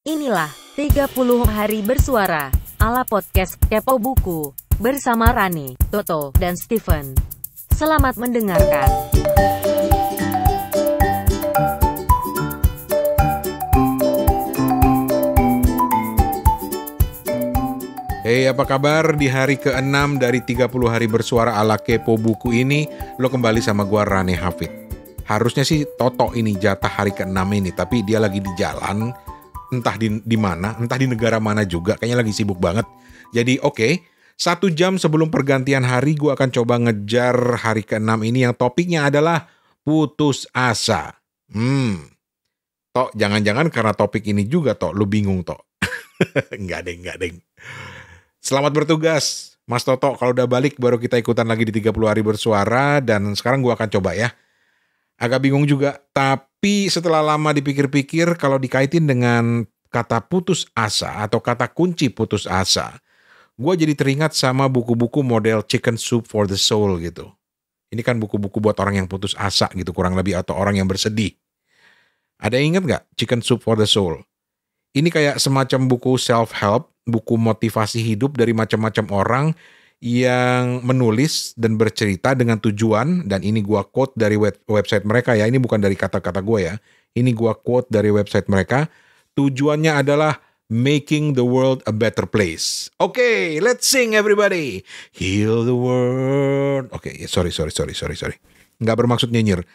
Inilah 30 hari bersuara ala podcast Kepo Buku bersama Rani, Toto, dan Steven. Selamat mendengarkan. Hey, apa kabar? Di hari ke-6 dari 30 hari bersuara ala Kepo Buku ini, lo kembali sama gua Rani Hafid. Harusnya sih Toto ini jatah hari ke-6 ini, tapi dia lagi di jalan, entah di mana, entah di negara mana juga, kayaknya lagi sibuk banget. Jadi oke, 1 jam sebelum pergantian hari gua akan coba ngejar hari ke-6 ini yang topiknya adalah putus asa. Tok, jangan-jangan karena topik ini juga, Tok, lu bingung, Tok. Enggak, deng. Selamat bertugas, Mas Toto. Kalau udah balik baru kita ikutan lagi di 30 hari bersuara. Dan sekarang gua akan coba ya. Agak bingung juga, tapi setelah lama dipikir-pikir kalau dikaitin dengan kata putus asa atau kata kunci putus asa, gua jadi teringat sama buku-buku model Chicken Soup for the Soul gitu. Ini kan buku-buku buat orang yang putus asa gitu kurang lebih, atau orang yang bersedih. Ada yang ingat nggak Chicken Soup for the Soul? Ini kayak semacam buku self-help, buku motivasi hidup dari macam-macam orang yang menulis dan bercerita dengan tujuan, dan ini gua quote dari website mereka ya, ini bukan dari kata-kata gua ya, ini gua quote dari website mereka, tujuannya adalah making the world a better place. Oke, let's sing everybody. Heal the world. Oke, sorry. Nggak bermaksud nyinyir.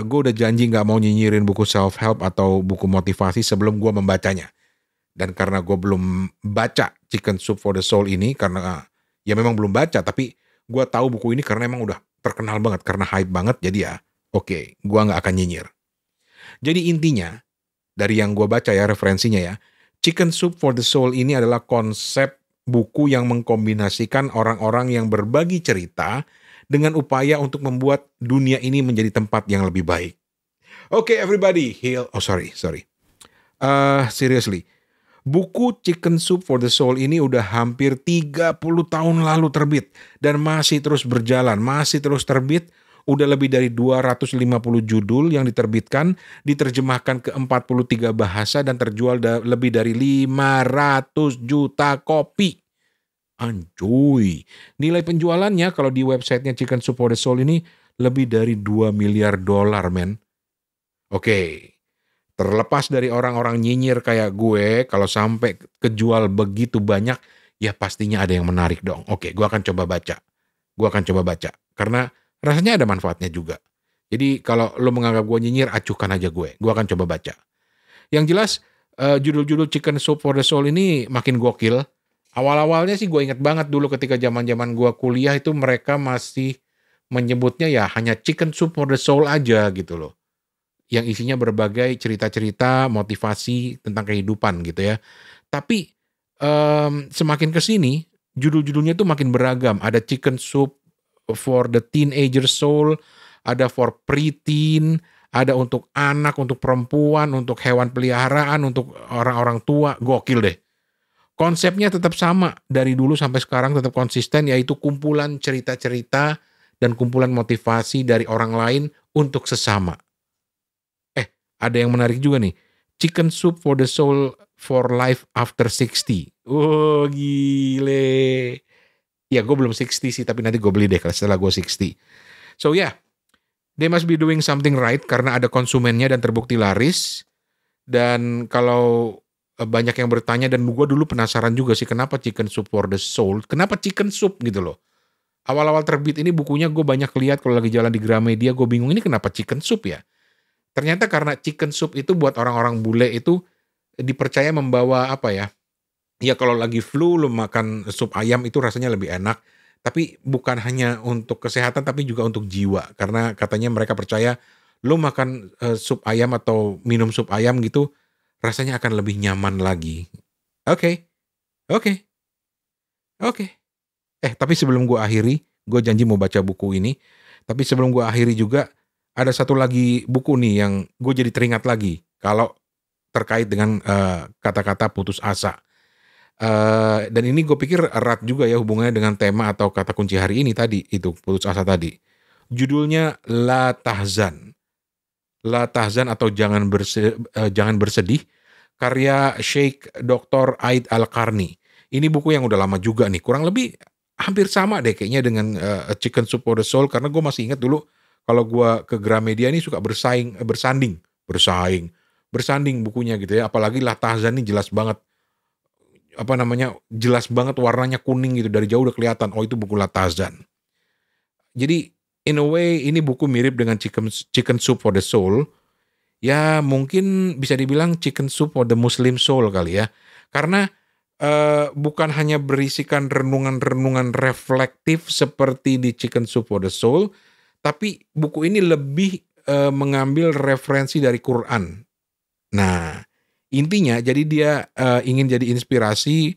Gue udah janji nggak mau nyinyirin buku self-help atau buku motivasi sebelum gue membacanya. Dan karena gue belum baca Chicken Soup for the Soul ini, karena ya memang belum baca, tapi gue tahu buku ini karena emang udah terkenal banget, karena hype banget, jadi ya oke, gue nggak akan nyinyir. Jadi intinya, dari yang gue baca ya referensinya ya, Chicken Soup for the Soul ini adalah konsep buku yang mengkombinasikan orang-orang yang berbagi cerita dengan upaya untuk membuat dunia ini menjadi tempat yang lebih baik. Oke, everybody, heal. Oh, sorry. Seriously. Buku Chicken Soup for the Soul ini udah hampir 30 tahun lalu terbit. Dan masih terus berjalan, masih terus terbit. Udah lebih dari 250 judul yang diterbitkan, diterjemahkan ke 43 bahasa, dan terjual lebih dari 500 juta kopi. Anjoy. Nilai penjualannya kalau di websitenya Chicken Soup for the Soul ini lebih dari $2 miliar, men. Oke. Terlepas dari orang-orang nyinyir kayak gue, kalau sampai kejual begitu banyak, ya pastinya ada yang menarik dong. Oke, gue akan coba baca. Karena rasanya ada manfaatnya juga. Jadi kalau lo menganggap gue nyinyir, acuhkan aja gue. Gue akan coba baca. Yang jelas, judul-judul Chicken Soup for the Soul ini makin gokil. Awal-awalnya sih gue inget banget dulu ketika zaman-zaman gue kuliah itu mereka masih menyebutnya ya hanya Chicken Soup for the Soul aja gitu loh. Yang isinya berbagai cerita-cerita motivasi tentang kehidupan gitu ya. Tapi semakin kesini judul-judulnya tuh makin beragam. Ada Chicken Soup for the Teenager Soul, ada for preteen, ada untuk anak, untuk perempuan, untuk hewan peliharaan, untuk orang-orang tua. Gokil deh. Konsepnya tetap sama dari dulu sampai sekarang, tetap konsisten, yaitu kumpulan cerita-cerita dan kumpulan motivasi dari orang lain untuk sesama. Ada yang menarik juga nih. Chicken Soup for the Soul for Life After 60. Oh, gile. Ya, gue belum 60 sih, tapi nanti gue beli deh setelah gue 60. So yeah, they must be doing something right karena ada konsumennya dan terbukti laris. Dan kalau banyak yang bertanya, dan gue dulu penasaran juga sih kenapa Chicken Soup for the Soul, kenapa Chicken Soup gitu loh. Awal-awal terbit ini bukunya gue banyak lihat kalau lagi jalan di Gramedia, gue bingung ini kenapa Chicken Soup ya. Ternyata karena chicken soup itu buat orang-orang bule itu dipercaya membawa apa ya? Ya kalau lagi flu lo makan sup ayam itu rasanya lebih enak. Tapi bukan hanya untuk kesehatan tapi juga untuk jiwa. Karena katanya mereka percaya lo makan sup ayam atau minum sup ayam gitu rasanya akan lebih nyaman lagi. Oke. Tapi sebelum gue akhiri, gue janji mau baca buku ini. Tapi sebelum gue akhiri juga, ada satu lagi buku nih yang gue jadi teringat lagi kalau terkait dengan kata-kata putus asa. Dan ini gue pikir erat juga ya hubungannya dengan tema atau kata kunci hari ini tadi, itu putus asa tadi. Judulnya La Tahzan. La Tahzan atau jangan bersedih karya Sheikh Dr. Aid Al-Qarni. Ini buku yang udah lama juga nih, kurang lebih hampir sama deh kayaknya dengan A Chicken Soup for the Soul, karena gue masih ingat dulu kalau gue ke Gramedia ini suka bersanding bukunya gitu ya, apalagi Latahzan ini jelas banget, jelas banget warnanya kuning gitu, dari jauh udah kelihatan, oh itu buku Latahzan. Jadi in a way ini buku mirip dengan Chicken Soup for the Soul. Ya mungkin bisa dibilang Chicken Soup for the Muslim Soul kali ya. Karena bukan hanya berisikan renungan-renungan reflektif seperti di Chicken Soup for the Soul, tapi buku ini lebih mengambil referensi dari Quran. Nah, intinya jadi dia ingin jadi inspirasi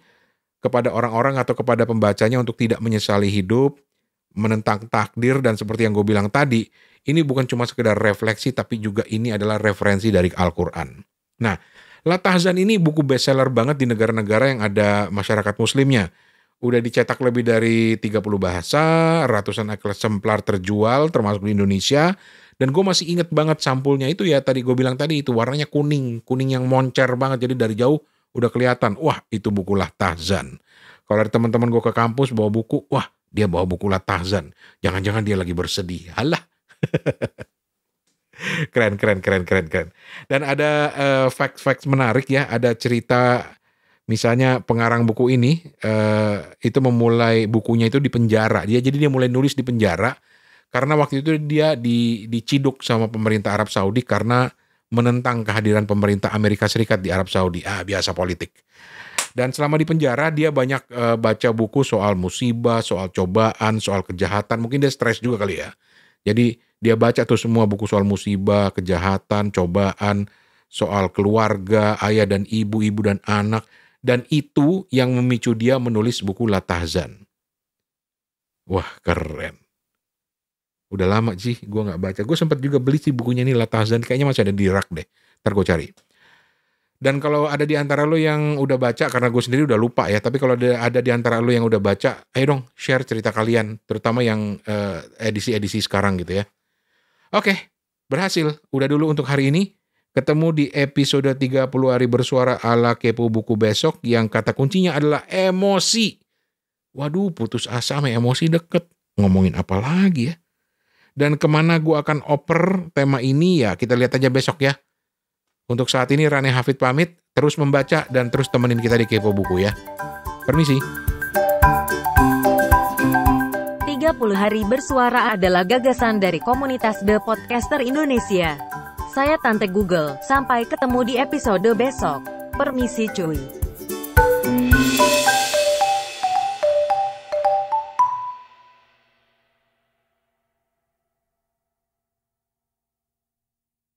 kepada orang-orang atau kepada pembacanya untuk tidak menyesali hidup, menentang takdir, dan seperti yang gue bilang tadi, ini bukan cuma sekedar refleksi, tapi juga ini adalah referensi dari Al-Quran. Nah, Latahzan ini buku bestseller banget di negara-negara yang ada masyarakat muslimnya. Udah dicetak lebih dari 30 bahasa, ratusan eksemplar terjual, termasuk di Indonesia. Dan gue masih inget banget sampulnya itu ya, tadi gue bilang tadi itu warnanya kuning yang moncer banget, jadi dari jauh udah kelihatan, wah itu buku Latahzan. Kalau ada teman-teman gue ke kampus bawa buku, wah dia bawa buku Latahzan, jangan-jangan dia lagi bersedih. Halah. Keren. Dan ada facts menarik ya, ada cerita misalnya pengarang buku ini itu memulai bukunya itu di penjara. Jadi dia mulai nulis di penjara karena waktu itu dia diciduk sama pemerintah Arab Saudi karena menentang kehadiran pemerintah Amerika Serikat di Arab Saudi. Biasa politik. Dan selama di penjara dia banyak baca buku soal musibah, soal cobaan, soal kejahatan. Mungkin dia stres juga kali ya. Jadi dia baca tuh semua buku soal musibah, kejahatan, cobaan, soal keluarga, ayah dan ibu dan anak. Dan itu yang memicu dia menulis buku Latahzan. Wah keren. Udah lama sih gue gak baca. Gue sempat juga beli sih bukunya nih Latahzan. Kayaknya masih ada di rak deh. Ntar gue cari. Dan kalau ada di antara lo yang udah baca, karena gue sendiri udah lupa ya, tapi kalau ada di antara lo yang udah baca, ayo dong share cerita kalian, terutama yang edisi-edisi sekarang gitu ya. Oke, berhasil. Udah dulu untuk hari ini. Ketemu di episode 30 hari bersuara ala Kepo Buku besok, yang kata kuncinya adalah emosi. Waduh, putus asa sama emosi deket. Ngomongin apa lagi ya? Dan kemana gue akan oper tema ini ya kita lihat aja besok ya. Untuk saat ini Rane Hafid pamit, terus membaca dan terus temenin kita di Kepo Buku ya. Permisi. 30 hari bersuara adalah gagasan dari komunitas The Podcaster Indonesia. Saya Tante Google, sampai ketemu di episode besok. Permisi cuy.